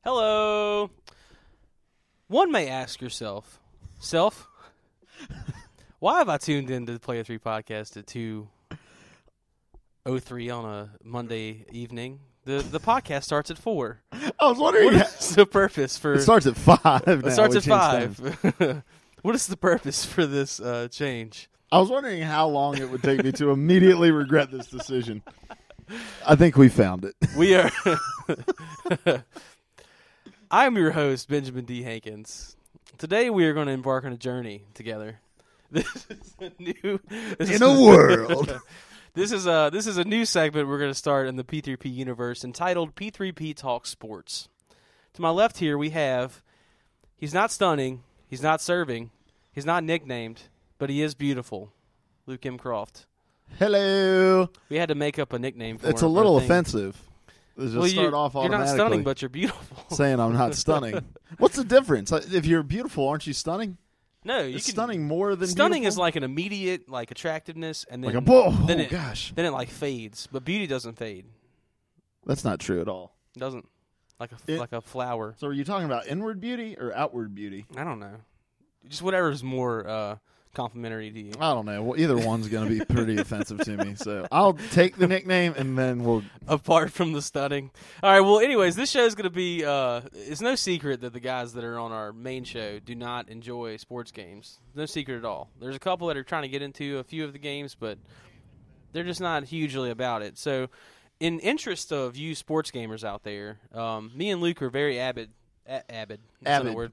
Hello. One may ask yourself, why have I tuned in to the P3P podcast at 2:03 on a Monday evening? The podcast starts at 4. I was wondering. What is the purpose for? It starts at 5. It starts at 5. What is the purpose for this change? I was wondering how long it would take me to immediately regret this decision. I think we found it. We are. I'm your host, Benjamin D. Hankins. Today we are going to embark on a journey together. This is a new world. This is a new segment we're going to start in the P3P universe entitled P3P Talk Sports. To my left here we have, he's not stunning, he's not serving, he's not nicknamed, but he is beautiful, Luke M. Croft. Hello. We had to make up a nickname for him. It's a little offensive. Let's just start off you're automatically. not stunning, but you're beautiful. Saying I'm not stunning. What's the difference? If you're beautiful, aren't you stunning? No, Is stunning more than stunning beautiful? is like an immediate attractiveness, and then gosh, then it fades. But beauty doesn't fade. That's not true at all. It doesn't like a flower. So are you talking about inward beauty or outward beauty? I don't know. Just whatever is more complimentary to you. I don't know. Well, either one's going to be pretty offensive to me. So I'll take the nickname, and then we'll... Apart from the stunning. All right, well, anyways, this show is going to be... it's no secret that the guys that are on our main show do not enjoy sports games. No secret at all. There's a couple that are trying to get into a few of the games, but they're just not hugely about it. So in interest of you sports gamers out there, me and Luke are very avid.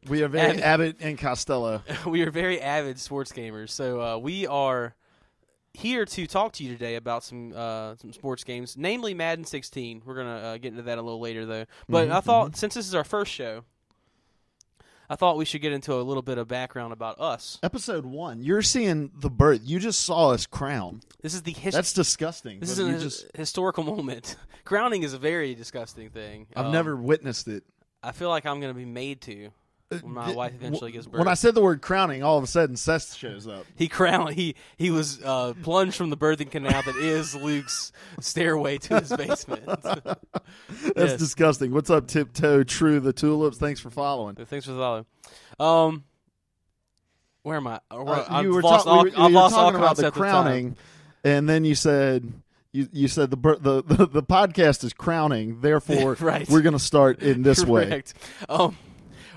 We are very avid and Costello. We are very avid sports gamers. So we are here to talk to you today about some sports games, namely Madden 16. We're going to get into that a little later, though. But I thought, since this is our first show, I thought we should get into a little bit of background about us. Episode 1. You're seeing the birth. You just saw us crown. This is the That's disgusting. This is a historical moment. Crowning is a very disgusting thing. I've never witnessed it. I feel like I'm going to be made to when my wife eventually gives birth. When I said the word crowning, all of a sudden Seth shows up. He was plunged from the birthing canal that is Luke's stairway to his basement. That's disgusting. What's up, Tiptoe True the Tulips? Thanks for following. Thanks for the follow. Where am I? You were talking about the crowning, and then you said... You said the podcast is crowning, therefore right. We're going to start in this Correct. way.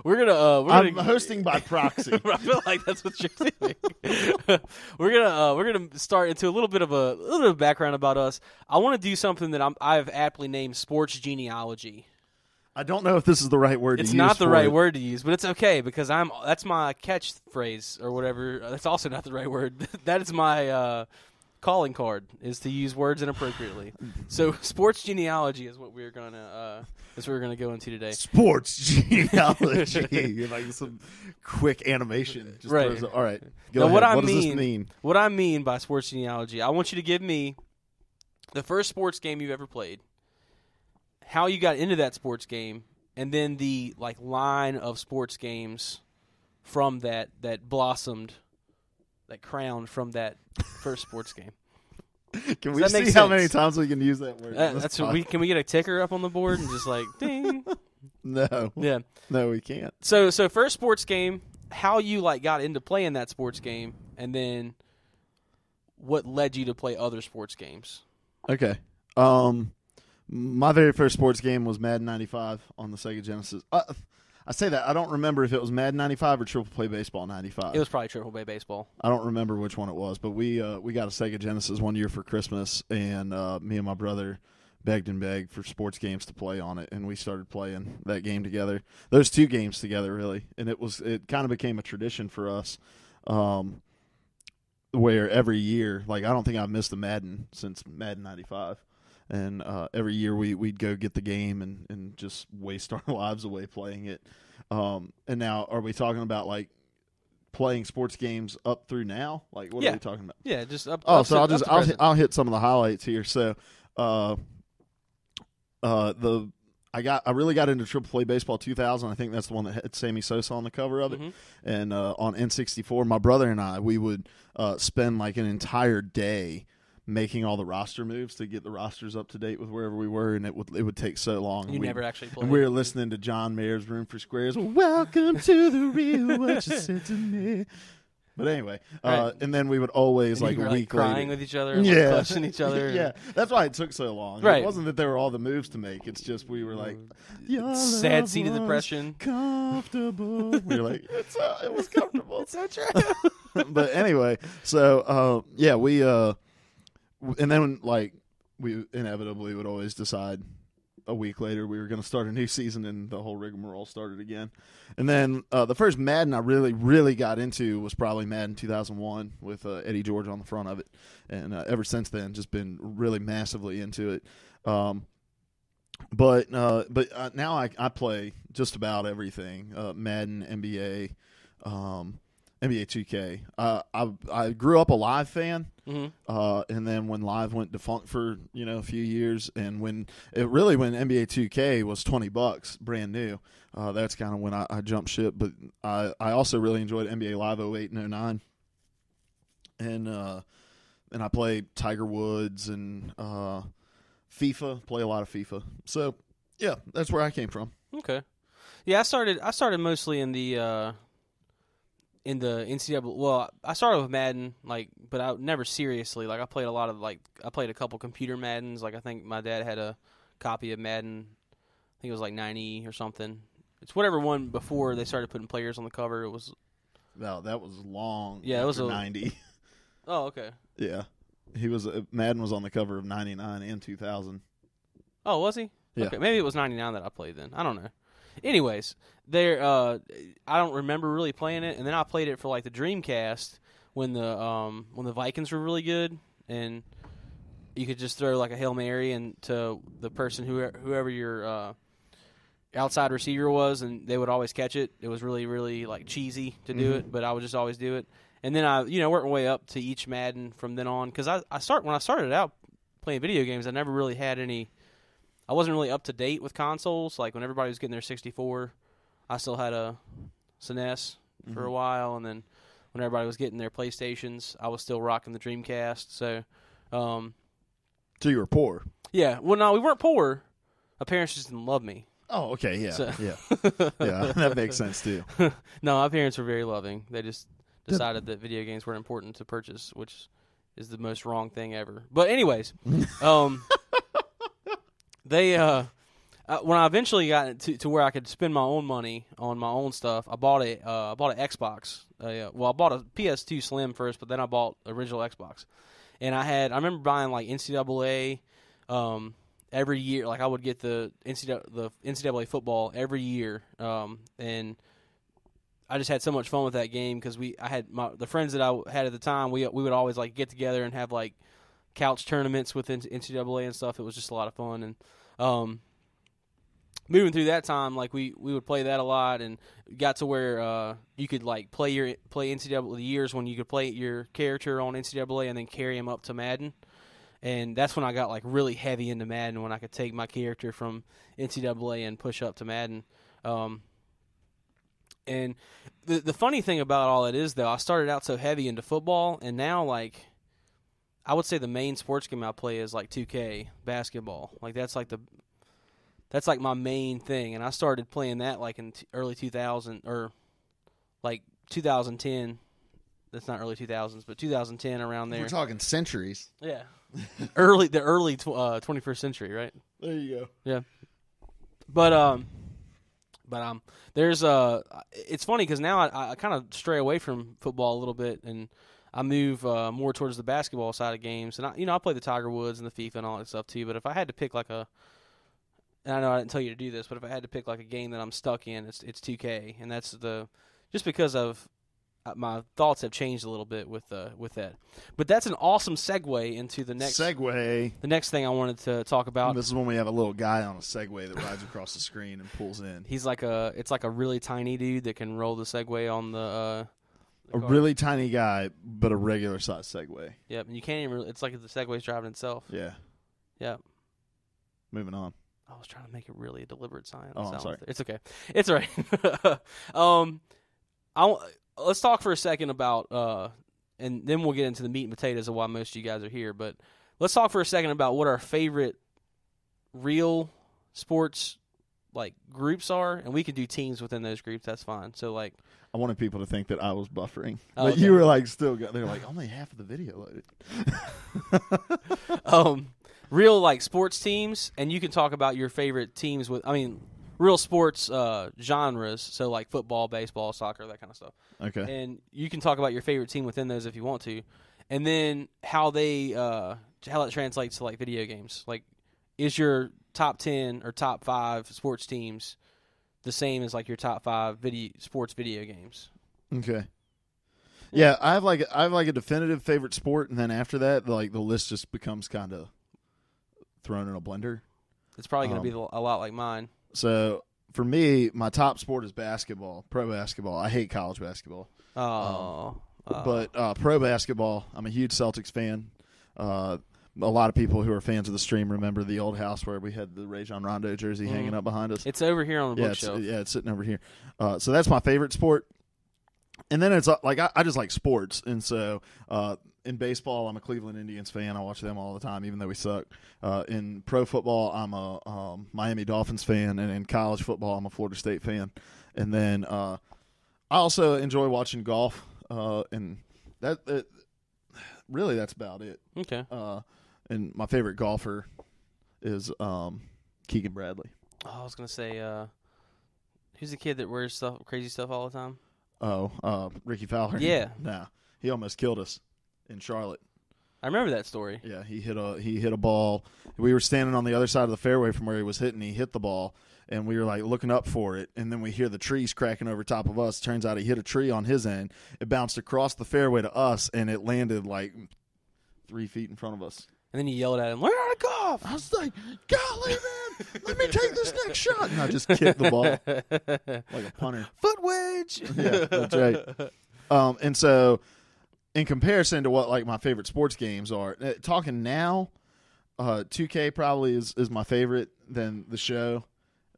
I'm hosting by proxy. I feel like that's what you're doing. We're gonna start into a little bit of background about us. I want to do something that I've aptly named sports genealogy. I don't know if this is the right word to use. It's not the right word to use, but it's okay because that's my catchphrase or whatever. That's also not the right word. That is my calling card, is to use words inappropriately. So sports genealogy is what we're gonna go into today. Sports genealogy, like some quick animation. Just right. All right. Now, what does this mean? What I mean by sports genealogy, I want you to give me the first sports game you ever played, how you got into that sports game, and then the line of sports games from that blossomed, that crowned from that first sports game. Can we see how many times we can use that word? That's what can we get a ticker up on the board and just ding? No. Yeah. No, we can't. So first sports game, how you got into playing that sports game, and then what led you to play other sports games. Okay. My very first sports game was Madden 95 on the Sega Genesis. I say that. I don't remember if it was Madden 95 or Triple Play Baseball 95. It was probably Triple Play Baseball. I don't remember which one it was, but we got a Sega Genesis one year for Christmas, and me and my brother begged for sports games to play on it, and we started playing that game together. Those two games together, really, and it kind of became a tradition for us, where every year, I don't think I've missed a Madden since Madden 95. And every year we'd go get the game and just waste our lives away playing it. And now, are we talking about playing sports games up through now? What are we talking about? Yeah, just up. Oh, so I'll hit some of the highlights here. So, I really got into Triple Play Baseball 2000. I think that's the one that had Sammy Sosa on the cover of it. Mm-hmm. And on N64, my brother and I, we would spend an entire day making all the roster moves to get the rosters up to date with wherever we were, and it would take so long. You never actually played. And we were listening to John Mayer's Room for Squares. Welcome to the real what you said to me. But anyway, right. And then we would always and a week later crying with each other, and clutching each other. Yeah, that's why it took so long. Right. It wasn't that there were all the moves to make. It's just we were like, sad seat of depression, comfortable. We were like, it was comfortable. It's so true. But anyway, so we and then we inevitably would always decide a week later we were going to start a new season, and the whole rigmarole started again. And then the first Madden I really got into was probably Madden 2001 with Eddie George on the front of it, and ever since then just been really massively into it. But now I play just about everything: Madden, NBA, NBA 2K. I grew up a Live fan. Mm-hmm. And then when Live went defunct for a few years, and when NBA 2K was $20 brand new, that's kind of when I jumped ship. But I also really enjoyed NBA Live 08 and 09, and I played Tiger Woods and FIFA. Play a lot of FIFA. So yeah, that's where I came from. Okay, yeah, I started mostly in the NCAA. Well, I started with Madden, but I never seriously. I played a lot of I played a couple computer Maddens. I think my dad had a copy of Madden. I think it was 90 or something. It's whatever one before they started putting players on the cover. It was. No, that was long. Yeah, it was 90. Oh, okay. Yeah, Madden was on the cover of 99 and 2000. Oh, was he? Yeah. Okay, maybe it was 99 that I played then. I don't know. Anyways, I don't remember really playing it, and then I played it for the Dreamcast when the Vikings were really good, and you could just throw a Hail Mary and to the person whoever your outside receiver was, and they would always catch it. It was really really cheesy to do it, but I would just always do it. And then I worked my way up to each Madden from then on, because when I started out playing video games, I never really had any. I wasn't really up to date with consoles. When everybody was getting their 64, I still had a SNES for a while, and then when everybody was getting their PlayStations, I was still rocking the Dreamcast. So you were poor? Yeah. Well, no, we weren't poor. My parents just didn't love me. Oh, okay, yeah, So. yeah, that makes sense too. No, my parents were very loving. They just decided that video games were important to purchase, which is the most wrong thing ever. But anyways, they when I eventually got to where I could spend my own money on my own stuff, I bought an Xbox. I bought a PS2 Slim first, but then I bought the original Xbox. And I remember buying NCAA every year. I would get the NCAA football every year, and I just had so much fun with that game because I had the friends that I had at the time. We would always get together and have couch tournaments with NCAA and stuff. It was just a lot of fun, and moving through that time, we would play that a lot, and got to where you could play NCAA the years when you could play your character on NCAA and then carry him up to Madden, and that's when I got really heavy into Madden, when I could take my character from NCAA and push up to Madden. And the funny thing about all it is, though, I started out so heavy into football, and now I would say the main sports game I play is 2K basketball. That's my main thing, and I started playing that in early 2000 or 2010. That's not early 2000s, but 2010 around there. We're talking centuries. Yeah, the early 21st century, right? There you go. Yeah, but there's it's funny because now I kind of stray away from football a little bit, and I move more towards the basketball side of games, and I play the Tiger Woods and the FIFA and all that stuff too. But if I had to pick and I know I didn't tell you to do this, but if I had to pick a game that I'm stuck in, it's 2K, and that's just because of my thoughts have changed a little bit with that. But that's an awesome segue into the next thing I wanted to talk about. This is when we have a little guy on a Segway that rides across the screen and pulls in. He's it's a really tiny dude that can roll the Segway on the a really tiny guy, but a regular size Segway. Yep, and you can't even. It's like the Segway's driving itself. Yeah. Yep. Moving on. I was trying to make it really a deliberate sign. Oh, I'm sorry. It's okay. It's all right. Let's talk for a second about, and then we'll get into the meat and potatoes of why most of you guys are here. But let's talk for a second about what our favorite real sports like groups are, and we can do teams within those groups. That's fine. So like, I wanted people to think that I was buffering, Oh, but okay. you were like they're like only half of the video loaded. Real like sports teams, and you can talk about your favorite teams with. I mean, real sports genres. So like football, baseball, soccer, that kind of stuff. Okay. And you can talk about your favorite team within those if you want to, and then how that translates to like video games. Like, is your top 10 or top 5 sports teams the same as like your top 5 sports video games? Okay. Yeah, I have like a definitive favorite sport, and then after that, like the list just becomes kind of thrown in a blender. It's probably going to be a lot like mine. So for me, my top sport is basketball, pro basketball. I hate college basketball. But pro basketball, I'm a huge Celtics fan. A lot of people who are fans of the stream remember the old house where we had the Rajon Rondo jersey hanging up behind us. It's over here on the bookshelf. It's sitting over here. So that's my favorite sport. And then it's like I just like sports. And so in baseball, I'm a Cleveland Indians fan. I watch them all the time, even though we suck. In pro football, I'm a Miami Dolphins fan. And in college football, I'm a Florida State fan. And then I also enjoy watching golf. And really that's about it. Okay. And my favorite golfer is Keegan Bradley. Oh, I was gonna say, who's the kid that wears crazy stuff all the time? Oh, Ricky Fowler. Yeah. Nah, he almost killed us in Charlotte. I remember that story. Yeah, he hit a ball. We were standing on the other side of the fairway from where he was hitting. He hit the ball, and we were like looking up for it, and then we hear the trees cracking over top of us. Turns out he hit a tree on his end. It bounced across the fairway to us, and it landed like 3 feet in front of us. And then you yelled at him, "Learn how to golf!" I was like, "Golly, man, let me take this next shot!" And I just kicked the ball like a punter. Foot wedge. Yeah, that's right. And so, in comparison to what like my favorite sports games are, talking now, 2K probably is my favorite. Then the show,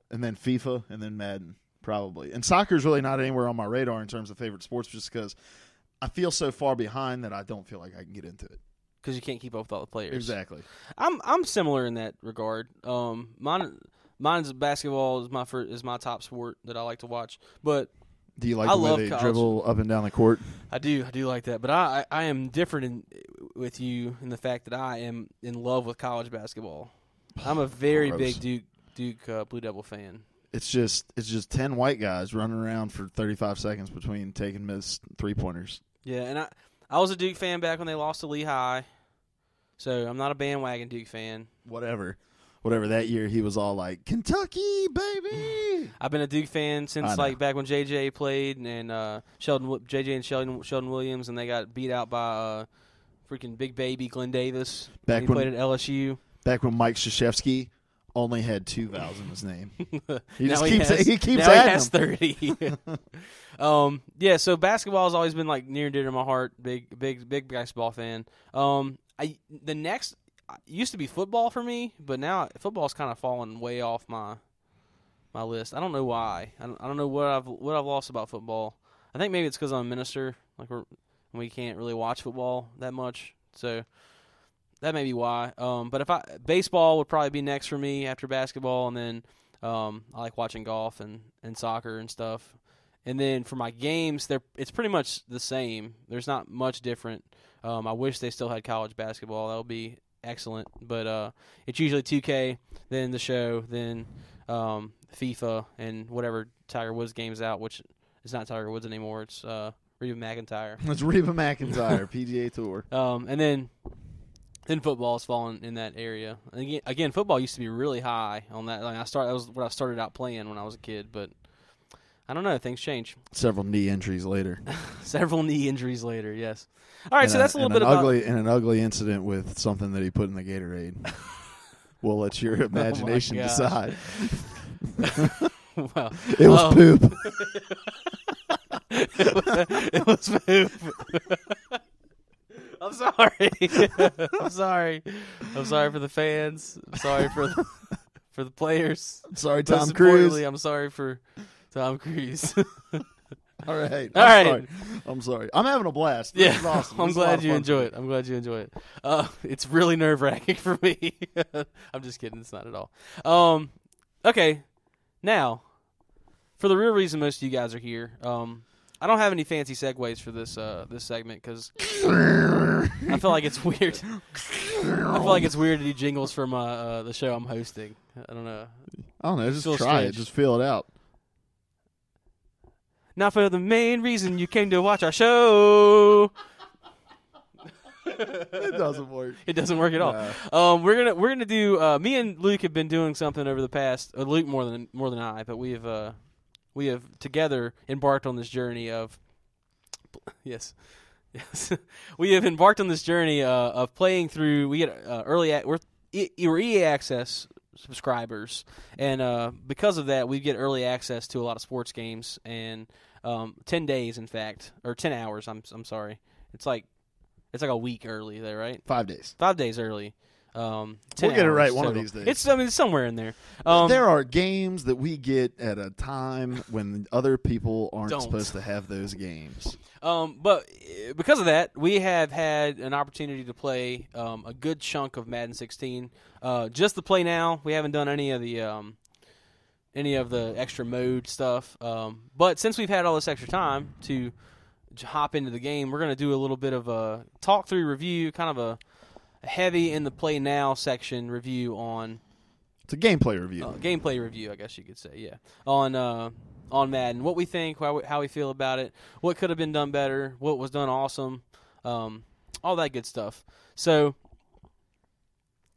and then FIFA, and then Madden probably. And soccer is really not anywhere on my radar in terms of favorite sports, just because I feel so far behind that I don't feel like I can get into it. Because you can't keep up with all the players. Exactly. I'm similar in that regard. Mine's basketball is my top sport that I like to watch. But do you like I the way love they college. dribble up and down the court? I do like that. But I am different with you in the fact that I am in love with college basketball. I'm a very big Duke Blue Devil fan. It's just 10 white guys running around for 35 seconds between taking missed 3-pointers. Yeah, and I was a Duke fan back when they lost to Lehigh, so I'm not a bandwagon Duke fan. Whatever that year, he was all like, "Kentucky, baby!" I've been a Duke fan since like back when JJ played and JJ and Sheldon Williams, and they got beat out by freaking big baby Glenn Davis. He played at LSU. Back when Mike Krzyzewski only had 2 vowels in his name. He keeps now adding he has them. 30. Yeah, so basketball has always been like near and dear to my heart. Big basketball fan. The next used to be football for me, but now football's kind of fallen way off my list. I don't know why. I don't know what I've lost about football. I think maybe it's because I'm a minister. Like we can't really watch football that much, so that may be why. But baseball would probably be next for me after basketball, and then I like watching golf and soccer and stuff. And then for my games, it's pretty much the same. There's not much different. I wish they still had college basketball. That would be excellent. But it's usually 2K, then the show, then FIFA, and whatever Tiger Woods game's out, which is not Tiger Woods anymore. It's Reba McEntire. It's Reba McEntire, PGA Tour. And then football's fallen in that area. And again, football used to be really high on that. Like that was what I started out playing when I was a kid, but I don't know. Things change. Several knee injuries later. Several knee injuries later, yes. All right, so that's a little bit about... an ugly incident with something that he put in the Gatorade. We'll let your imagination decide. Well, it was poop. It was poop. I'm sorry. I'm sorry for the fans. I'm sorry for the players. I'm sorry, Most Tom Cruise. I'm sorry for Tom Cruise. All right. All right. Sorry. I'm sorry. I'm having a blast. This is awesome. I'm This is a lot glad of you fun enjoy for it. I'm glad you enjoy it. It's really nerve-wracking for me. I'm just kidding. It's not at all. Okay. Now, for the real reason most of you guys are here, I don't have any fancy segues for this segment because I feel like it's weird. I feel like it's weird to do jingles from the show I'm hosting. I don't know. I don't know. Just Feels try strange. it. Just feel it out. Not for the main reason you came to watch our show. It doesn't work. It doesn't work at all. We're gonna do. Me and Luke have been doing something over the past. Luke more than I, but we have together embarked on this journey of. Yes. We have embarked on this journey of playing through. We get we're EA Access subscribers, and because of that, we get early access to a lot of sports games. And 10 days, in fact, or 10 hours. I'm sorry. It's like a week early there, right? 5 days. 5 days early. 10 We'll get it right hours one of total. these days. It's somewhere in there. There are games that we get at a time when other people aren't Don't. supposed to have those games. But because of that, we have had an opportunity to play a good chunk of Madden 16. Just to play now, we haven't done any of the extra mode stuff. But since we've had all this extra time to hop into the game, we're going to do a little bit of a talk through review, kind of a heavy in the play now section review on. It's a gameplay review. Gameplay review, I guess you could say, yeah. On Madden, what we think, how we feel about it, what could have been done better, what was done awesome, all that good stuff. So,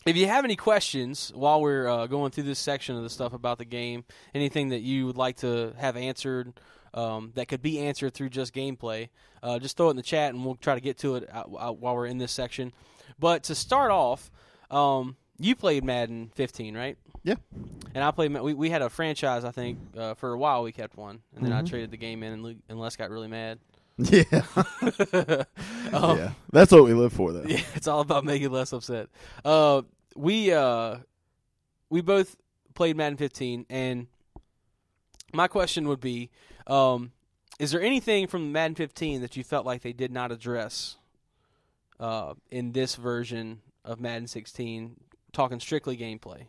if you have any questions while we're going through this section of the stuff about the game, anything that you would like to have answered that could be answered through just gameplay, just throw it in the chat and we'll try to get to it while we're in this section. But to start off, you played Madden 15, right? Yeah. And I played. We had a franchise, I think, for a while. We kept one, and then I traded the game in, and Les got really mad. Yeah. Yeah. That's what we live for, though. Yeah, it's all about making Les upset. We both played Madden 15, and my question would be, is there anything from Madden 15 that you felt like they did not address in this version of Madden 16, talking strictly gameplay?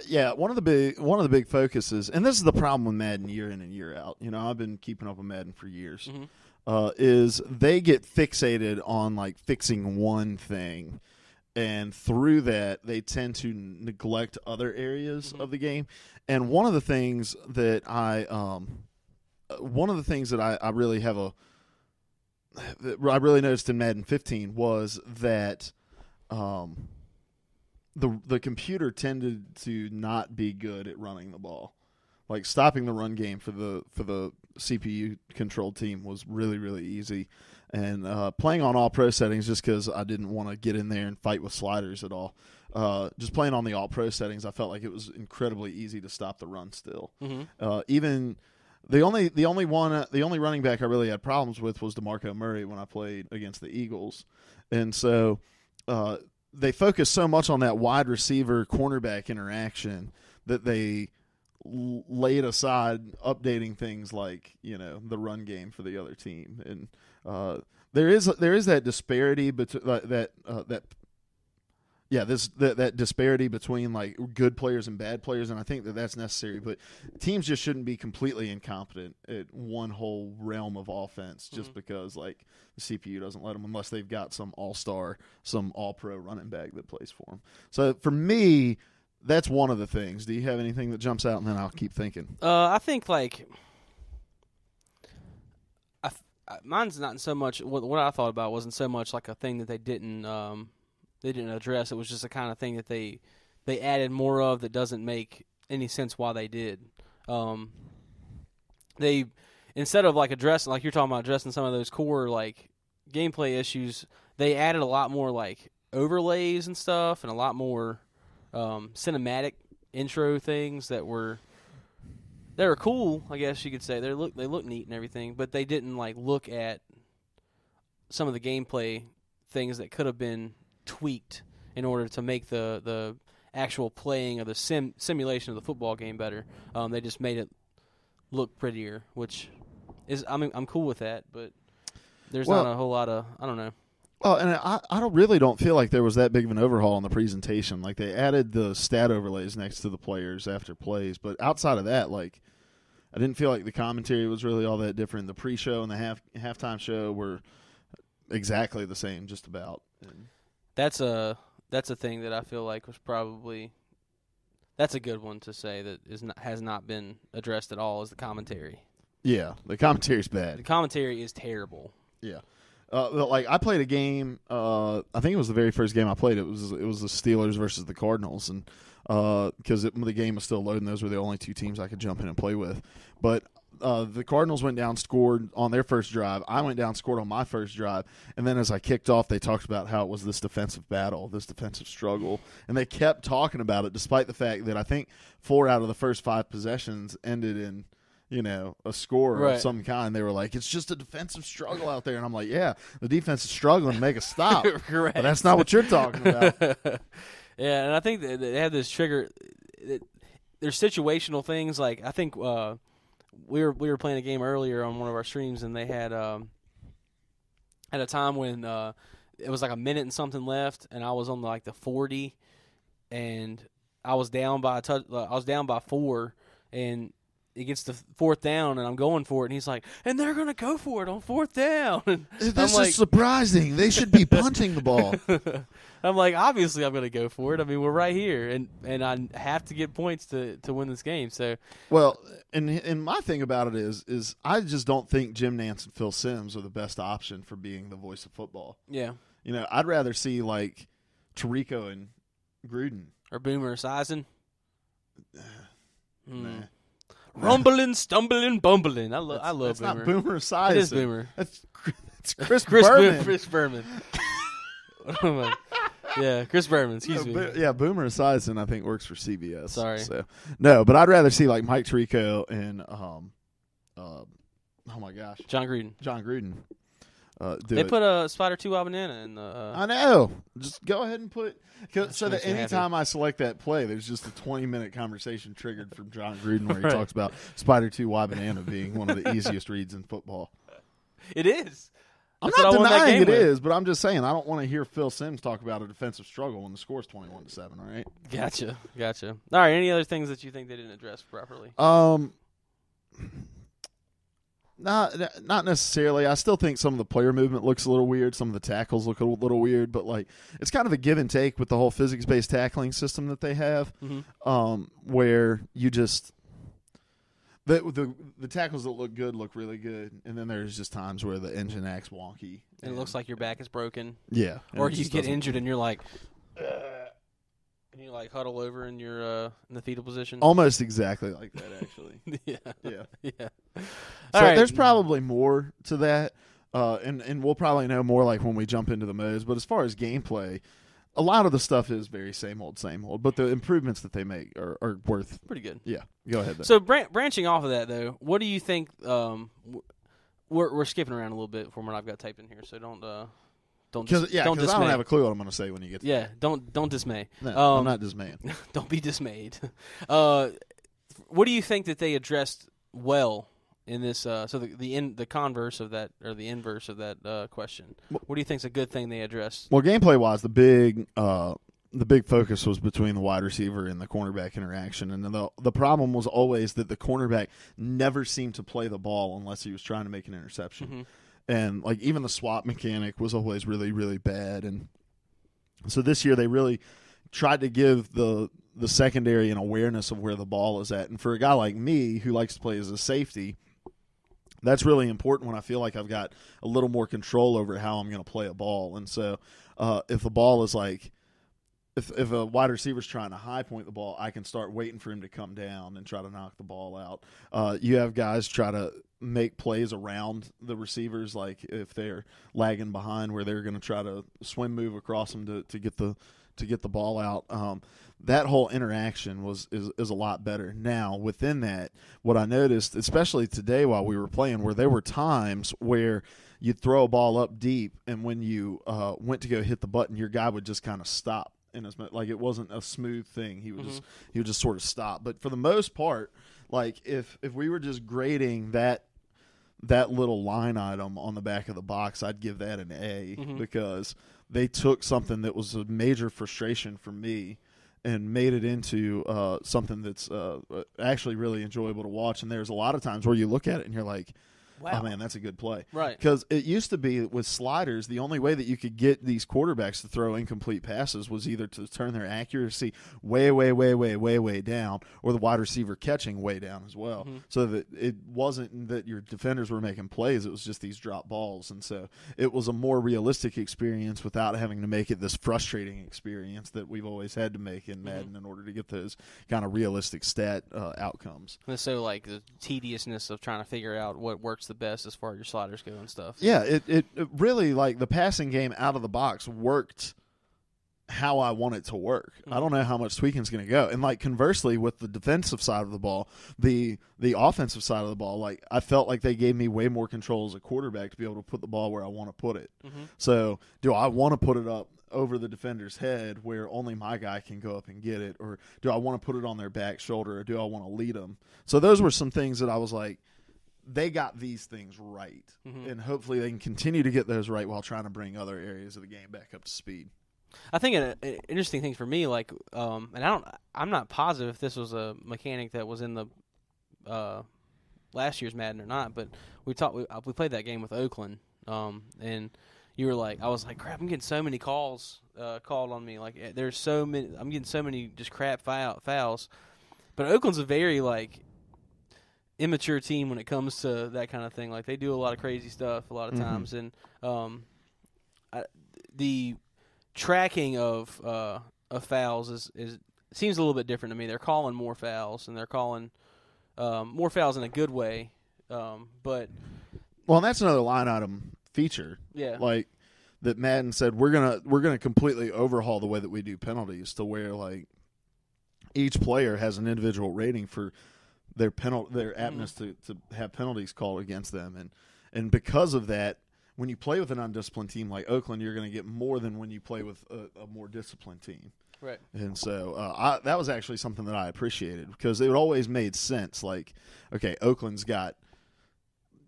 Yeah, one of the big focuses, and this is the problem with Madden year in and year out. You know, I've been keeping up with Madden for years. Is they get fixated on like fixing one thing, and through that they tend to neglect other areas of the game. And one of the things that I really I really noticed in Madden 15 was that the computer tended to not be good at running the ball. Like stopping the run game for the CPU controlled team was really, really easy. And playing on all pro settings just because I didn't want to get in there and fight with sliders at all. Just playing on the all pro settings, I felt like it was incredibly easy to stop the run still. Even the only running back I really had problems with was DeMarco Murray when I played against the Eagles. And so they focused so much on that wide receiver cornerback interaction that they laid aside updating things like, you know, the run game for the other team. And there is that disparity between that disparity between like good players and bad players, and I think that's necessary. But teams just shouldn't be completely incompetent at one whole realm of offense just because like the CPU doesn't let them, unless they've got some all-star, some all-pro running back that plays for them. So for me, that's one of the things. Do you have anything that jumps out, and then I'll keep thinking? I think like mine's not so much what I thought about wasn't so much like a thing that they didn't address. It was just the kind of thing that they added more of that doesn't make any sense why they did. They, instead of like addressing, like you're talking about addressing some of those core like gameplay issues, they added a lot more like overlays and stuff, and a lot more cinematic intro things that were cool, I guess you could say. They look neat and everything, but they didn't like look at some of the gameplay things that could have been tweaked in order to make the actual playing of the simulation of the football game better. They just made it look prettier, which I'm cool with that, but there's Well, not a whole lot of I don't know. Oh, and I really don't feel like there was that big of an overhaul on the presentation. Like, they added the stat overlays next to the players after plays, but outside of that, like, I didn't feel like the commentary was really all that different. The pre-show and the halftime show were exactly the same, just about. That's a thing that I feel like was probably that's a good one to say that has not been addressed at all is the commentary. Yeah, the commentary's The bad. commentary is terrible. Yeah. Like, I played a game. I think it was the very first game I played. It was the Steelers versus the Cardinals, and because the game was still loading, those were the only two teams I could jump in and play with. But the Cardinals went down, scored on their first drive. I went down, scored on my first drive, and then as I kicked off, they talked about how it was this defensive battle, this defensive struggle, and they kept talking about it, despite the fact that I think 4 out of the first 5 possessions ended in, a score of some kind. They were like, it's just a defensive struggle out there. And I'm like, yeah, the defense is struggling to make a stop. Correct. But that's not what you're talking about. Yeah, and I think they had this trigger. There's situational things. Like, I think we were playing a game earlier on one of our streams, and they had at a time when it was like a minute and something left, and I was on like the 40, and I was down by I was down by 4, and it gets to 4th down, and I'm going for it, and he's like, and they're going to go for it on 4th down. And this is surprising. They should be punting the ball. I'm like, obviously I'm going to go for it. I mean, we're right here, and I have to get points to win this game. So, well, and my thing about it is I just don't think Jim Nantz and Phil Simms are the best option for being the voice of football. Yeah. I'd rather see, like, Tirico and Gruden. Or Boomer Esiason. Nah. Rumbling, stumbling, bumbling. I love Boomer. That's not Boomer Esiason. It is Boomer. It's Chris Berman. Chris Berman. Yeah, Chris Berman. Excuse me. Yeah, Boomer Esiason, I think, works for CBS. Sorry. So, no, but I'd rather see, like, Mike Tirico and oh my gosh, John Gruden. They put put a Spider 2 Banana in the. I know. Just go ahead and put. So that makes me anytime I select that play, there's just a 20-minute conversation triggered from John Gruden where he talks about Spider 2 Banana being one of the easiest reads in football. It is. I'm not denying it is, but I'm just saying I don't want to hear Phil Simms talk about a defensive struggle when the score's 21-7. All right. Gotcha. All right. Any other things that you think they didn't address properly? Not necessarily. I still think some of the player movement looks a little weird. Some of the tackles look a little weird, but like it's kind of a give and take with the whole physics-based tackling system that they have, where you just the tackles that look good look really good, and then there's just times where the engine acts wonky. And it looks like your back is broken. Yeah. Or you get injured and you're like, and you like huddle over in your in the fetal position. Almost exactly like that, actually. Yeah. So there's probably more to that, and we'll probably know more like when we jump into the modes. But as far as gameplay, a lot of the stuff is very same old. But the improvements that they make are worth pretty good. Yeah, go ahead. Then. So branching off of that, though, what do you think? We're skipping around a little bit from what I've got typed in here, so don't dismay. I don't have a clue what I'm going to say when you get to that. Don't dismay. No, I'm not dismaying. Don't be dismayed. What do you think that they addressed well in this? So the converse of that, or the inverse of that question. What do you think's a good thing they addressed? Well, gameplay wise, the big focus was between the wide receiver and the cornerback interaction, and the problem was always that the cornerback never seemed to play the ball unless he was trying to make an interception. Mm-hmm. And like even the swap mechanic was always really, really bad. And so this year they really tried to give the secondary an awareness of where the ball is at. And for a guy like me who likes to play as a safety, that's really important when I feel like I've got a little more control over how I'm going to play a ball. And so if the ball is like, if a wide receiver's trying to high point the ball, I can start waiting for him to come down and try to knock the ball out. You have guys try to make plays around the receivers, like if they're lagging behind, where they're going to try to swim move across them to get the ball out. That whole interaction is a lot better. Now, within that, what I noticed, especially today while we were playing, where there were times where you'd throw a ball up deep, and when you went to go hit the button, your guy would just kind of stop. Like it wasn't a smooth thing. He would just sort of stop. But for the most part, like if we were just grading that that little line item on the back of the box, I'd give that an A because they took something that was a major frustration for me and made it into something that's actually really enjoyable to watch. And there's a lot of times where you look at it and you're like, wow. Oh, man, that's a good play. Right. Because it used to be with sliders, the only way that you could get these quarterbacks to throw incomplete passes was either to turn their accuracy way, way, way, way, way, way down, or the wide receiver catching way down as well. So that it wasn't that your defenders were making plays, it was just these drop balls. And so it was a more realistic experience without having to make it this frustrating experience that we've always had to make in Madden in order to get those kind of realistic stat outcomes. And so, like, the tediousness of trying to figure out what works the best as far as your sliders go and stuff. Yeah, it really, like, the passing game out of the box worked how I want it to work. I don't know how much tweaking's going to go. And, like, conversely, with the defensive side of the ball, the offensive side of the ball, like, I felt like they gave me way more control as a quarterback to be able to put the ball where I want to put it. So do I want to put it up over the defender's head where only my guy can go up and get it, or do I want to put it on their back shoulder, or do I want to lead them? So those were some things that I was like, they got these things right, and hopefully they can continue to get those right while trying to bring other areas of the game back up to speed. I think an interesting thing for me, like, and I'm not positive if this was a mechanic that was in the last year's Madden or not, but we played that game with Oakland, and you were like, I was like, crap, I'm getting so many calls called on me, like there's so many, I'm getting so many just crap fouls, but Oakland's a very, like, immature team when it comes to that kind of thing. Like, they do a lot of crazy stuff a lot of times, and the tracking of fouls is seems a little bit different to me. They're calling more fouls, and they're calling more fouls in a good way. But and that's another line item feature. Yeah, like that Madden said we're gonna completely overhaul the way that we do penalties to where, like, each player has an individual rating for their aptness to have penalties called against them, and because of that, when you play with an undisciplined team like Oakland, you're going to get more than when you play with a more disciplined team. Right. And so that was actually something that I appreciated, because it always made sense. Like, okay, Oakland's got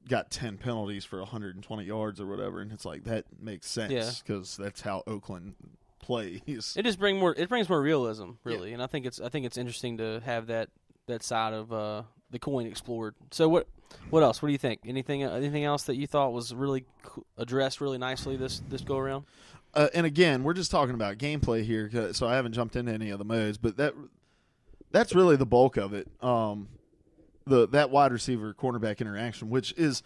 10 penalties for 120 yards or whatever, and it's like, that makes sense because that's how Oakland plays. It just brings more realism, really, and I think it's interesting to have that side of the coin explored. So what else? What do you think? Anything else that you thought was really addressed really nicely this go around? And again, we're just talking about gameplay here, so I haven't jumped into any of the modes, but that's really the bulk of it. That wide receiver cornerback interaction, which is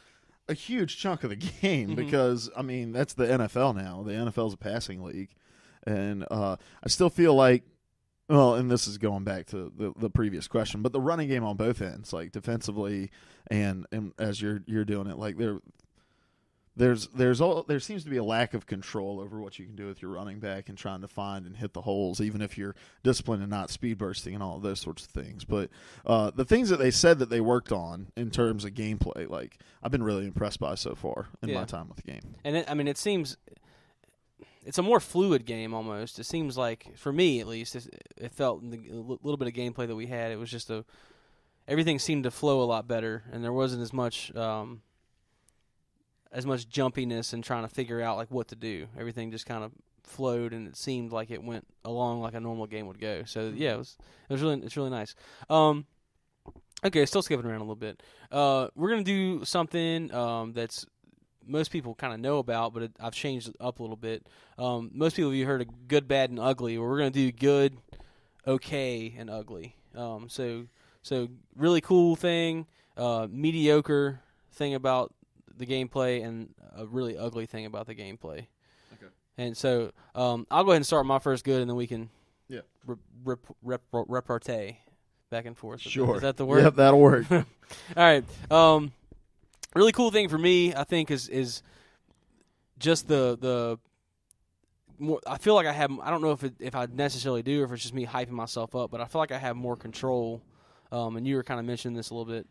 a huge chunk of the game, because I mean, that's the NFL now. The NFL's a passing league, and I still feel like, well, and this is going back to the previous question, but the running game on both ends, like defensively and as you're doing it, like there seems to be a lack of control over what you can do with your running back and trying to find and hit the holes, even if you're disciplined and not speed bursting and all of those sorts of things. But the things that they said that they worked on in terms of gameplay, like, I've been really impressed by so far in my time with the game. And it seems it's a more fluid game almost. It seems like, for me at least, it felt in the little bit of gameplay that we had, it was just everything seemed to flow a lot better, and there wasn't as much jumpiness and trying to figure out, like, what to do. Everything just kind of flowed, and it seemed like it went along like a normal game would go. So yeah, it's really nice. Okay, still skipping around a little bit. We're gonna do something that's most people kind of know about, but I've changed it up a little bit. Most people, you heard of good, bad, and ugly. Well, we're going to do good, okay, and ugly. So really cool thing, mediocre thing about the gameplay, and a really ugly thing about the gameplay. Okay. And so I'll go ahead and start my first good, and then we can repartee back and forth. Sure. Is that the word? Yep, that'll work. All right. Really cool thing for me, I think, is just the more. I feel like I have. I don't know if I necessarily do, or if it's just me hyping myself up, but I feel like I have more control. And you were kind of mentioning this a little bit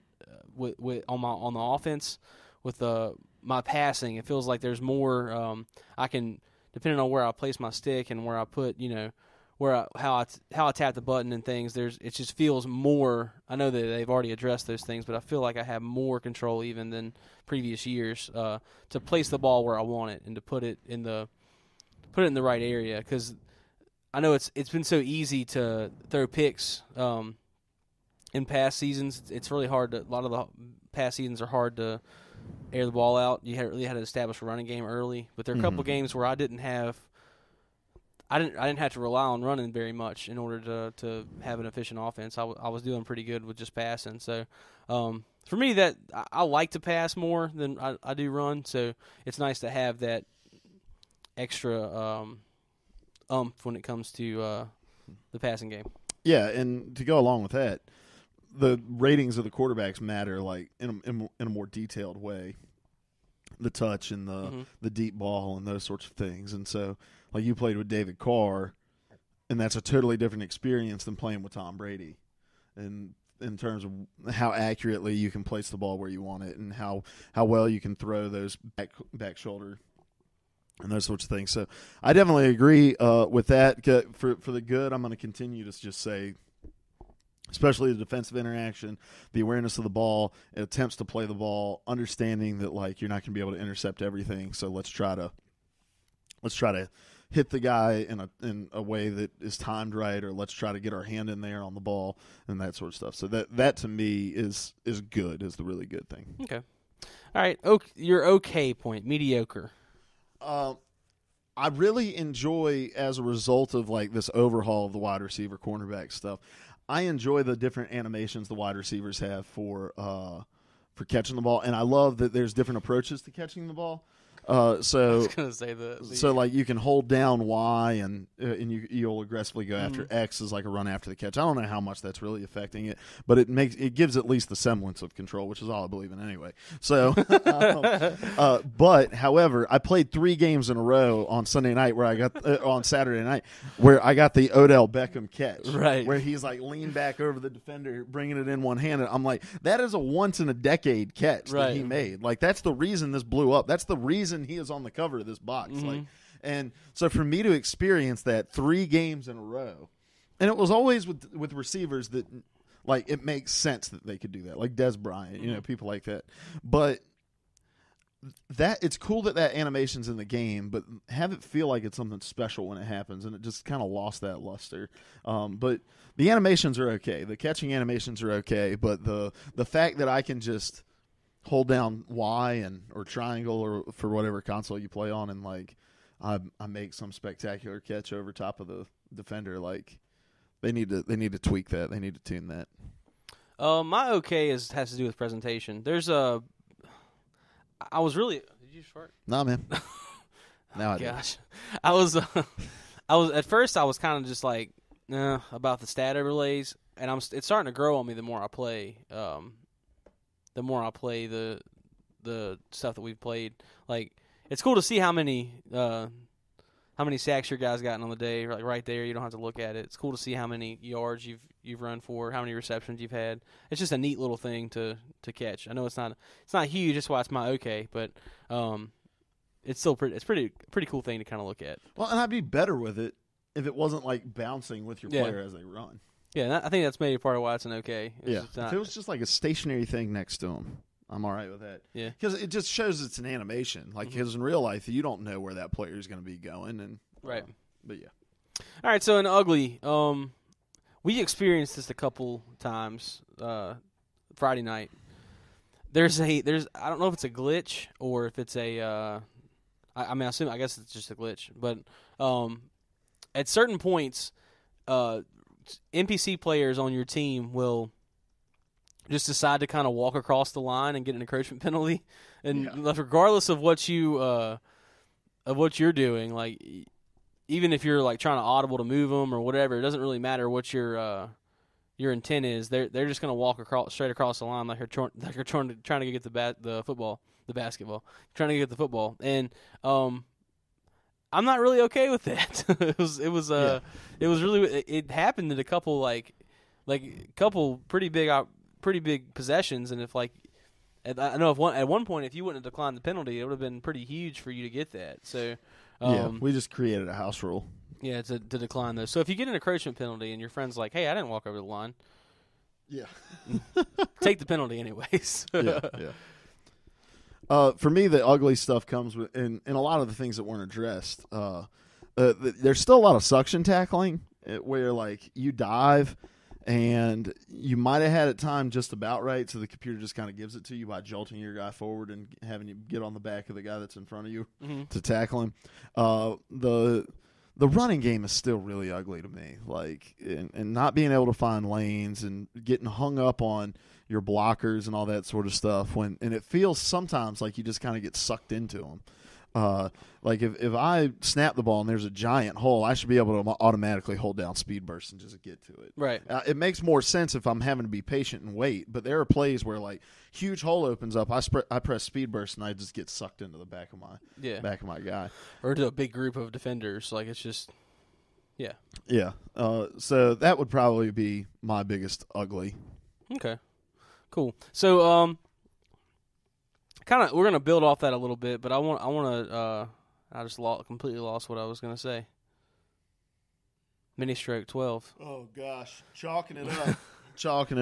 with on the offense with my passing. It feels like there's more. I can, depending on where I place my stick and where I put how I tap the button and things. It just feels more. I know that they've already addressed those things, but I feel like I have more control even than previous years to place the ball where I want it and to put it in the right area, because I know it's been so easy to throw picks in past seasons. It's really hard. A lot of the past seasons are hard to air the ball out. You really had to establish a running game early, but there are a couple games where I didn't have to rely on running very much in order to have an efficient offense. I was doing pretty good with just passing. So for me, that I like to pass more than I do run. So it's nice to have that extra when it comes to the passing game. Yeah, and to go along with that, the ratings of the quarterbacks matter, like in a more detailed way. The touch and the deep ball and those sorts of things. And so, like, you played with David Carr, and that's a totally different experience than playing with Tom Brady. And in terms of how accurately you can place the ball where you want it and how well you can throw those back shoulder and those sorts of things. So I definitely agree with that. For the good, I'm going to continue to just say, especially the defensive interaction, the awareness of the ball, attempts to play the ball, understanding that, like, you're not going to be able to intercept everything. So let's try to hit the guy in a way that is timed right, or let's try to get our hand in there on the ball and that sort of stuff. So that to me is good, is the really good thing. Okay. All right. Your okay point, mediocre. I really enjoy, as a result of, like, this overhaul of the wide receiver cornerback stuff, I enjoy the different animations the wide receivers have for catching the ball, and I love that there's different approaches to catching the ball. I was gonna say so like you can hold down Y and you'll aggressively go after X as like a run after the catch. I don't know how much that's really affecting it, but it gives at least the semblance of control, which is all I believe in anyway. So, but however, I played 3 games in a row on Sunday night where I got on Saturday night where I got the Odell Beckham catch, right? Where he's like leaned back over the defender, bringing it in one handed. I'm like, that is a once in a decade catch that he made. Like, that's the reason this blew up. That's the reason he is on the cover of this box. Like, and so for me to experience that 3 games in a row, and it was always with receivers that, like, it makes sense that they could do that, like Des Bryant, people like that. But that it's cool that animation's in the game, but have it feel like it's something special when it happens, and it just kind of lost that luster. But the animations are okay. The catching animations are okay, but the fact that I can just hold down Y or triangle or for whatever console you play on, and like I make some spectacular catch over top of the defender. Like, they need to tweak that. They need to tune that. My okay has to do with presentation. There's I was really. Did you fart? Nah, man. Now I do. Gosh, I was at first I was kind of just like about the stat overlays, and it's starting to grow on me the more I play. The more I play the stuff that we've played. Like, it's cool to see how many sacks your guys gotten on the day, like right there. You don't have to look at it. It's cool to see how many yards you've run for, how many receptions you've had. It's just a neat little thing to catch. I know it's not huge. That's why it's my okay, but it's still pretty cool thing to kind of look at. Well, and I'd be better with it if it wasn't like bouncing with your player as they run. Yeah, I think that's maybe part of why it's an okay. If it was just like a stationary thing next to him, I'm all right with that. Yeah, because it just shows it's an animation. Like, because in real life, you don't know where that player is going to be going, and right. But yeah. All right, so in ugly, we experienced this a couple times. Friday night, there's I don't know if it's a glitch or if it's a. I guess it's just a glitch, but at certain points, NPC players on your team will just decide to kind of walk across the line and get an encroachment penalty, and regardless of what you're doing, like even if you're like trying to audible to move them or whatever, it doesn't really matter what your intent is. They're just going to walk straight across the line like you're trying to get the basketball, trying to get the football, and I'm not really okay with that. It happened in a couple pretty big possessions, and if like I know at one point if you wouldn't have declined the penalty, it would have been pretty huge for you to get that. So we just created a house rule Yeah, to decline those. So if you get an encroachment penalty and your friend's like, "Hey, I didn't walk over the line," Yeah. take the penalty anyways. Yeah. For me, the ugly stuff comes with in a lot of the things that weren't addressed. There's still a lot of suction tackling where like you dive and you might have had it timed just about right, so the computer just kind of gives it to you by jolting your guy forward and having you get on the back of the guy that's in front of you to tackle him. The running game is still really ugly to me, like and not being able to find lanes and getting hung up on your blockers and all that sort of stuff. And it feels sometimes like you just kind of get sucked into them. Like if I snap the ball and there's a giant hole, I should be able to automatically hold down speed burst and just get to it. Right. It makes more sense if I'm having to be patient and wait. But there are plays where like huge hole opens up, I press speed burst and I just get sucked into the back of my guy, or to a big group of defenders. Like it's just, yeah. So that would probably be my biggest ugly. Okay. Cool. So we're gonna build off that a little bit, but I want to. I just completely lost what I was gonna say. Mini stroke 12. Oh gosh, chalking it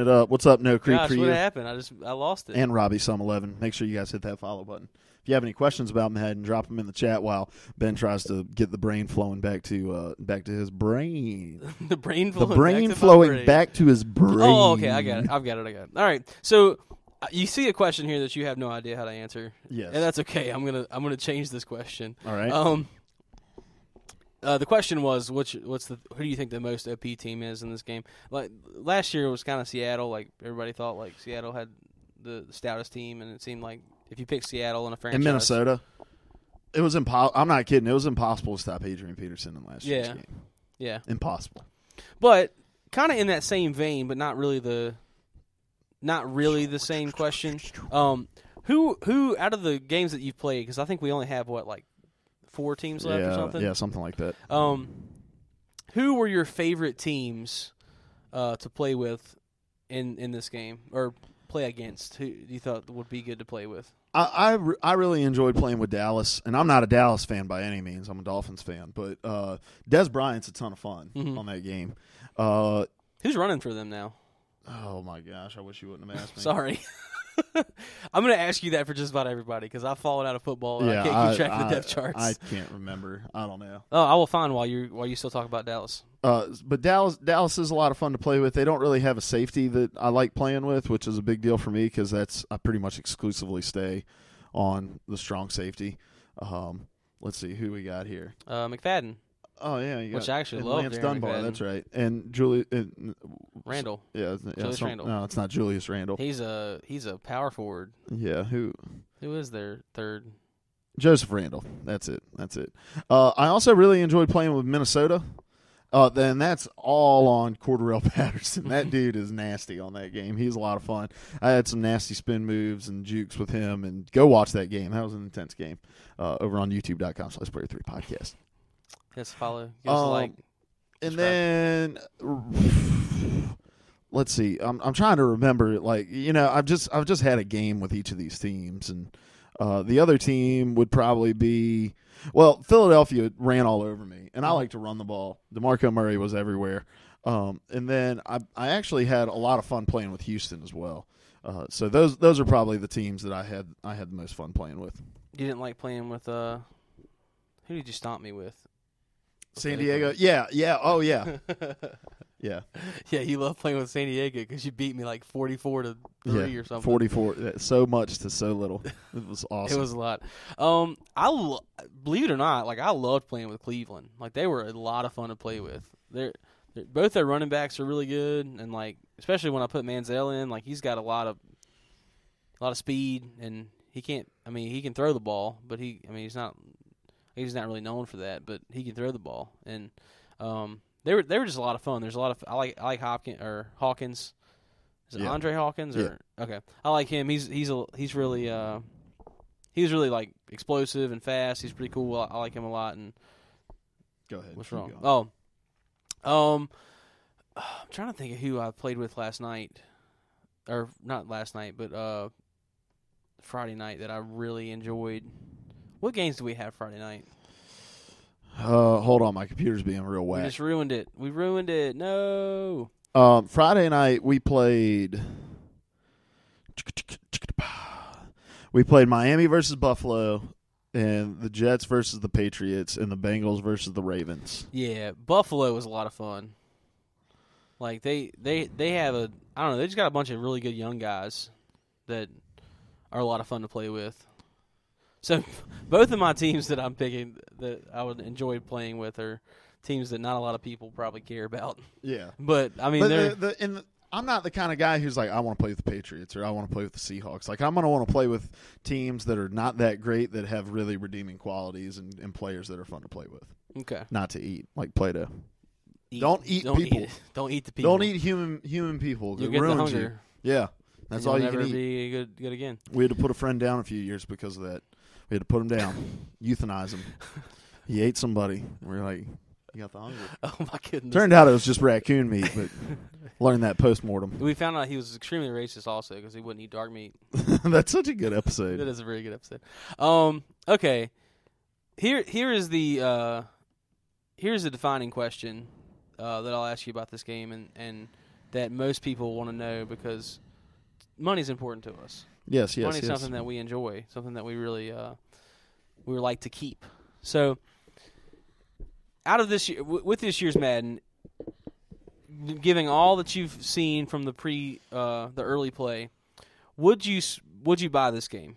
up. What's up, No Creep for you? What happened? I lost it. And Robbie Sum 11. Make sure you guys hit that follow button. If you have any questions about Madden, drop them in the chat while Ben tries to get the brain flowing back to his brain. The brain flowing back to his brain. Oh, okay, I got it. I've got it. All right, so. You see a question here that you have no idea how to answer. Yes, and that's okay. I'm gonna change this question. All right. The question was, who do you think the most OP team is in this game? Like last year, it was kind of Seattle. Like everybody thought, like Seattle had the stoutest team, and it seemed like if you pick Seattle in a franchise, in Minnesota, it was impossible. I'm not kidding. It was impossible to stop Adrian Peterson in last year's game. Yeah, impossible. But kind of in that same vein, but not really the same question. Who out of the games that you've played? Because I think we only have 4 teams left or something. Yeah, something like that. Who were your favorite teams to play with in this game or play against? Who you thought would be good to play with? I really enjoyed playing with Dallas, and I'm not a Dallas fan by any means. I'm a Dolphins fan, but Des Bryant's a ton of fun on that game. Who's running for them now? Oh my gosh! I wish you wouldn't have asked me. Sorry. I'm going to ask you that for just about everybody because I've fallen out of football. And I can't keep track of the depth charts. I can't remember. I don't know. Oh, I will find while you still talk about Dallas. But Dallas is a lot of fun to play with. They don't really have a safety that I like playing with, which is a big deal for me because I pretty much exclusively stay on the strong safety. Let's see who we got here. McFadden. Oh yeah, which I actually love. Lance Dunbar, McFadden. That's right, and Julius Randle. Julius Randle. No, it's not Julius Randle. He's a power forward. Yeah, who is their third? Joseph Randle. That's it. I also really enjoyed playing with Minnesota. Then that's all on Cordarrelle Patterson. That dude is nasty on that game. He's a lot of fun. I had some nasty spin moves and jukes with him, and go watch that game. That was an intense game. Over on youtube.com/Player3 podcast. Yes, follow. Give us a like. And then let's see. I'm trying to remember. I've just had a game with each of these teams, and the other team would probably be Philadelphia ran all over me, and I like to run the ball. DeMarco Murray was everywhere, and then I actually had a lot of fun playing with Houston as well. So those are probably the teams that I had the most fun playing with. You didn't like playing with who did you stomp me with? San Diego, yeah, oh yeah, yeah. You love playing with San Diego because you beat me 44-3 or something. 44, so much to so little. It was awesome. It was a lot. Believe it or not, I loved playing with Cleveland. They were a lot of fun to play with. Both their running backs are really good, and especially when I put Manziel in, he's got a lot of speed, and he can throw the ball, but he's not really known for that, but he can throw the ball, and they were just a lot of fun. There's a lot of I like Hawkins. Is it Andre Hawkins or okay? I like him. He's really explosive and fast. He's pretty cool. I like him a lot. And go ahead. What's wrong? I'm trying to think of who I played with last night, or not last night, but Friday night that I really enjoyed. What games do we have Friday night? Hold on, my computer's being real We whack. just ruined it. We ruined it. No. Friday night we played. We played Miami versus Buffalo, and the Jets versus the Patriots, and the Bengals versus the Ravens. Yeah, Buffalo was a lot of fun. Like they have I don't know, they just got a bunch of really good young guys that are a lot of fun to play with. So both of my teams that I'm picking that I would enjoy playing with are teams that not a lot of people probably care about. Yeah, But I mean, I'm not the kind of guy who's like, I want to play with the Patriots or I want to play with the Seahawks. Like, I'm going to want to play with teams that are not that great that have really redeeming qualities and players that are fun to play with. okay. Not to eat, like Play-Doh. Don't eat people. Don't eat the people. Don't eat human people. You'll It get the ruins hunger. you. Yeah, that's all you can never eat. be good again. We had to put a friend down a few years because of that. We had to put him down, euthanize him. He ate somebody. We were like, you got the hunger. Oh my goodness. Turned out it was just raccoon meat, but learned that post-mortem. We found out he was extremely racist also because he wouldn't eat dark meat. That's such a good episode. That is a very good episode. Okay. Here's the defining question that I'll ask you about this game and that most people want to know because money's important to us. Yes. Money's something that we enjoy, something that we really we would like to keep. So, out of this year, with this year's Madden, giving all that you've seen from the the early play, would you buy this game?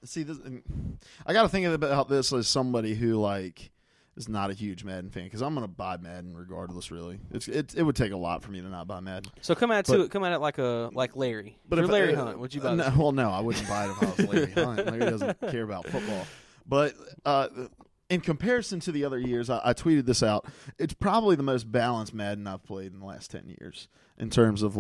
See, this, I got to think about this as somebody who is not a huge Madden fan because I'm going to buy Madden regardless. Really, it would take a lot for me to not buy Madden. So come at it like Larry. But if if Larry Hunt, would you buy? No, I wouldn't buy it if I was Larry Hunt. Larry doesn't care about football. But in comparison to the other years, I tweeted this out. It's probably the most balanced Madden I've played in the last 10 years in terms of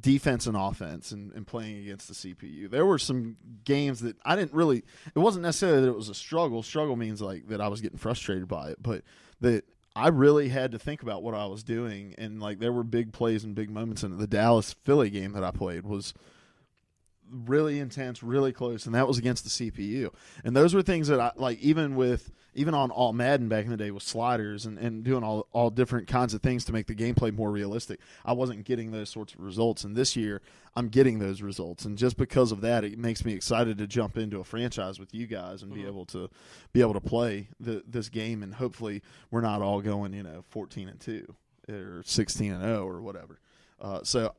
defense and offense and playing against the CPU. There were some games that I didn't really – it wasn't necessarily that it was a struggle. Struggle means that I was getting frustrated by it, but that I really had to think about what I was doing, and there were big plays and big moments in it. The Dallas-Philly game that I played was – really intense, really close, and that was against the CPU. And those were things that I even on All Madden back in the day with sliders and doing all different kinds of things to make the gameplay more realistic. I wasn't getting those sorts of results, and this year I'm getting those results. And just because of that, it makes me excited to jump into a franchise with you guys and be able to play this game. And hopefully we're not all going 14-2 or 16-0 or whatever. So.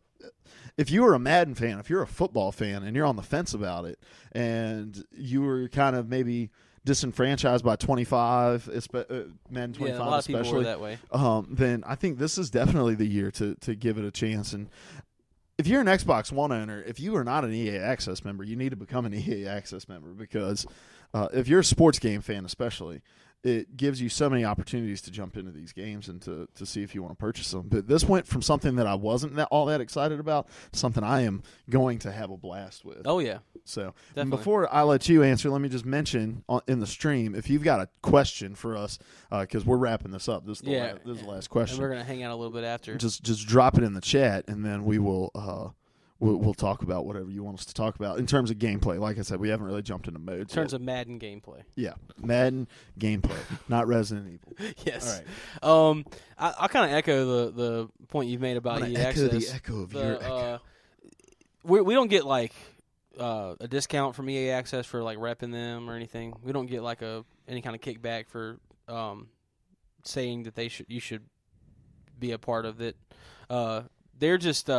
If you were a Madden fan, if you're a football fan and you're on the fence about it and you were kind of maybe disenfranchised by 25, Madden 25 a lot of especially, people were that way. Then I think this is definitely the year to give it a chance. And if you're an Xbox One owner, if you are not an EA Access member, you need to become an EA Access member because if you're a sports game fan especially, it gives you so many opportunities to jump into these games and to see if you want to purchase them. But this went from something that I wasn't all that excited about to something I am going to have a blast with. Oh, yeah. So Definitely. Before I let you answer, let me just mention in the stream, if you've got a question for us, because we're wrapping this up. This is the last question. And we're going to hang out a little bit after. Just drop it in the chat, and then we will we'll talk about whatever you want us to talk about in terms of gameplay. Like I said, we haven't really jumped into modes. In terms of Madden gameplay. Yeah, Madden gameplay, not Resident Evil. Yes. All right. I'll kind of echo the point you've made about EA Access. The echo of your echo. We don't get a discount from EA Access for repping them or anything. We don't get any kind of kickback for saying that you should be a part of it. They're just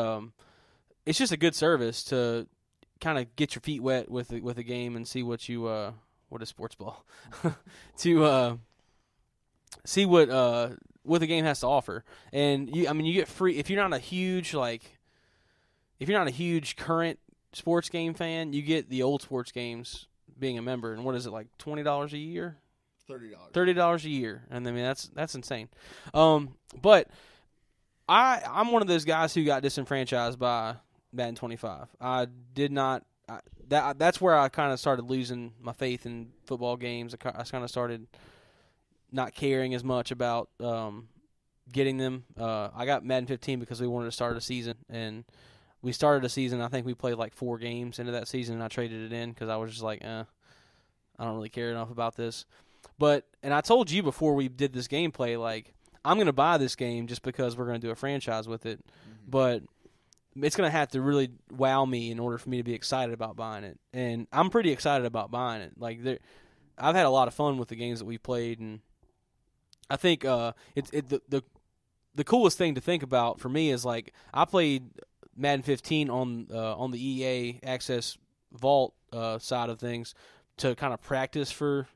it's just a good service to kind of get your feet wet with a game and see what you what is sports ball to see what the game has to offer. And you get free if you're not a huge current sports game fan, you get the old sports games being a member. And what is it, $20 a year? $30 a year. And that's insane. But I'm one of those guys who got disenfranchised by Madden 25. I did not. That's where I kind of started losing my faith in football games. I kind of started not caring as much about getting them. I got Madden 15 because we wanted to start a season, and we started a season. I think we played 4 games into that season, and I traded it in because I was just I don't really care enough about this. And I told you before we did this gameplay, like, I'm going to buy this game just because we're going to do a franchise with it. Mm-hmm. But it's going to have to really wow me in order for me to be excited about buying it. And I'm pretty excited about buying it. Like, I've had a lot of fun with the games that we've played, and I think the coolest thing to think about for me is, like, I played Madden 15 on the EA Access Vault side of things to kind of practice for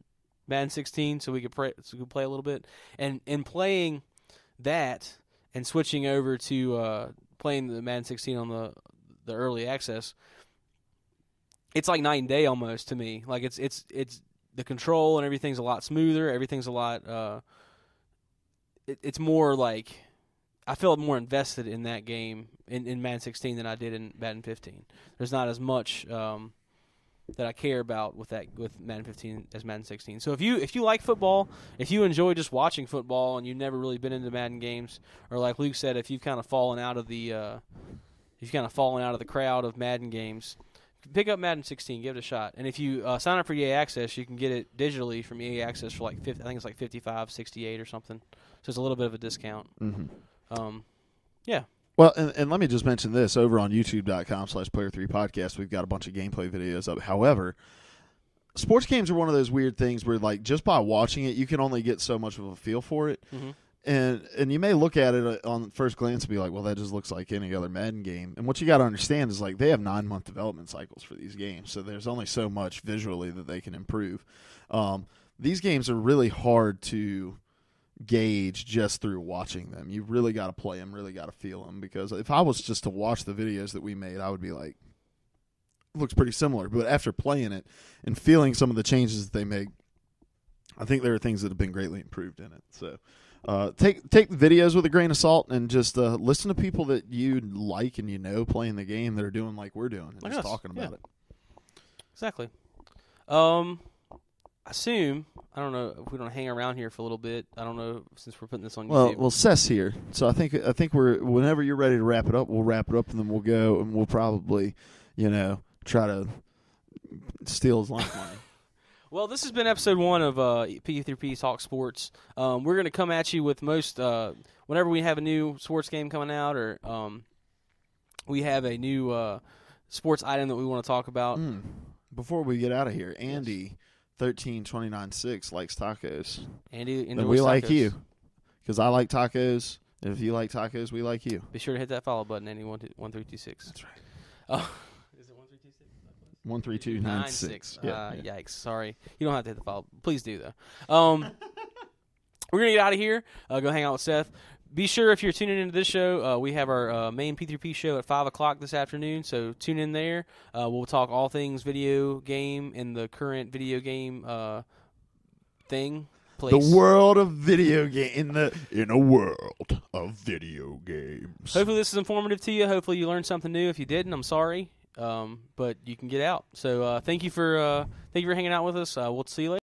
Madden 16 so we could play a little bit. And in playing that and switching over to playing the Madden 16 on the early access, it's like night and day almost to me. Like, it's the control and everything's a lot smoother. Everything's a lot it's more like I feel more invested in that game in Madden 16 than I did in Madden 15. There's not as much that I care about with Madden 15 as Madden 16. So if you like football, if you enjoy just watching football and you've never really been into Madden games, or like Luke said, if you've kind of fallen out of the crowd of Madden games, pick up Madden 16, give it a shot. And if you sign up for EA Access, you can get it digitally from EA Access for like I think it's like $55.68 or something. So it's a little bit of a discount. Mm-hmm. Yeah. Well, and let me just mention this. Over on youtube.com/Player3Podcast, we've got a bunch of gameplay videos up. However, sports games are one of those weird things where, like, just by watching it, you can only get so much of a feel for it. Mm-hmm. And you may look at it on first glance and be like, well, that just looks like any other Madden game. And what you got to understand is, like, they have 9-month development cycles for these games, so there's only so much visually that they can improve. These games are really hard to gauge just through watching them. You really got to play them, really got to feel them, because if I was just to watch the videos that we made, I would be like, it looks pretty similar. But after playing it and feeling some of the changes that they make, I think there are things that have been greatly improved in it. So take the videos with a grain of salt and just listen to people that you like and you know playing the game that are doing like we're doing and just talking about it. Exactly. Assume, I don't know if we don't hang around here for a little bit. I don't know, since we're putting this on YouTube. Well, Seth's here, so I think whenever you're ready to wrap it up, we'll wrap it up, and then we'll go, and we'll probably, try to steal his lunch money. Well, this has been episode 1 of P3P Talk Sports. We're going to come at you with whenever we have a new sports game coming out, or we have a new sports item that we want to talk about. Before we get out of here, Andy. 13296 likes tacos. Andy, and we like you, because I like tacos. And if you like tacos, we like you. Be sure to hit that follow button, Andy 1326. That's right. Is it 1326? 13296. Yeah. Yikes! Sorry, you don't have to hit the follow. Please do though. We're gonna get out of here. Go hang out with Seth. Be sure, if you're tuning into this show, we have our main P3P show at 5 o'clock this afternoon, so tune in there. We'll talk all things video game and the current video game place. The world of video game, in a world of video games. Hopefully this is informative to you. Hopefully you learned something new. If you didn't, I'm sorry, but you can get out. So thank you for hanging out with us. We'll see you later.